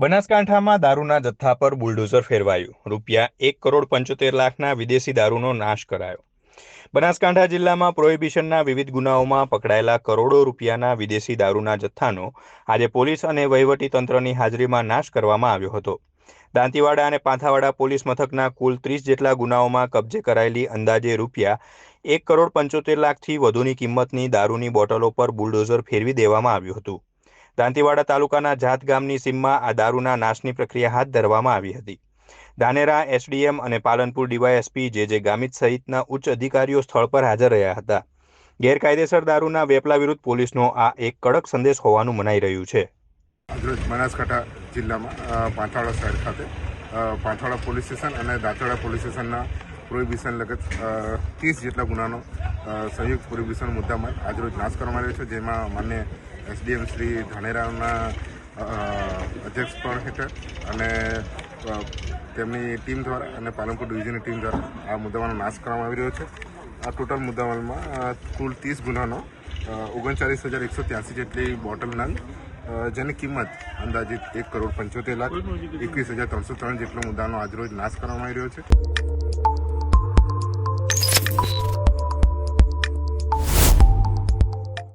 બનાસકાંઠામાં દારૂના જથ્થા પર બુલડોઝર ફેરવાયું. ₹1,75,00,000ના વિદેશી દારૂનો નાશ કરાયો. બનાસકાંઠા જિલ્લામાં પ્રોહિબિશનના વિવિધ ગુનાઓમાં પકડાયેલા કરોડો રૂપિયાના વિદેશી દારૂના જથ્થાનો આજે પોલીસ અને વહીવટીતંત્રની હાજરીમાં નાશ કરવામાં આવ્યો હતો. દાંતીવાડા અને પાંથાવાડા પોલીસ મથકના કુલ 30 જેટલા ગુનાઓમાં કબજે કરાયેલી અંદાજે ₹1,75,00,000થી વધુની કિંમતની દારૂની બોટલો પર બુલડોઝર ફેરવી દેવામાં આવ્યું હતું. દાંતીવાડા તાલુકાના જાત ગામની સીમમાં આ દારૂના નાશની પ્રક્રિયા હાથ ધરવામાં આવી હતી. ધાનેરા એસડીએમ અને પાલનપુર ડીવાયએસપી જે ગામિત સહિતના ઉચ્ચ અધિકારીઓ સ્થળ પર હાજર રહ્યા હતા. ગેરકાયદેસર દારૂના વેપલા વિરુદ્ધ પોલીસનો આ એક કડક સંદેશ હોવાનું મનાઈ રહ્યું છે. બનાસકાંઠા જિલ્લામાં પાંથાવાડા શહેર ખાતે પાંથાવાડા પોલીસ સ્ટેશન અને દાંતીવાડા પોલીસ સ્ટેશનના પ્રોહિબિશન લગત 30 જેટલા ગુનાનો સંયુક્ત પ્રોહિબિશન મુદ્દામાં આજરોજ નાશ કરવામાં આવ્યો છે, જેમાં માન્ય એસડીએમ શ્રી ધાનેરાના અધ્યક્ષપણ હેઠળ અને તેમની ટીમ દ્વારા અને પાલનપુર ડિવિઝનની ટીમ દ્વારા આ મુદ્દામાલનો નાશ કરવામાં આવી રહ્યો છે. આ ટોટલ મુદ્દામાલમાં કુલ 30 ગુનાનો 39,183 જેટલી બોટલ નંગ, જેની કિંમત અંદાજિત ₹1,75,21,303 જેટલો મુદ્દાનો આજરોજ નાશ કરવામાં આવી રહ્યો છે.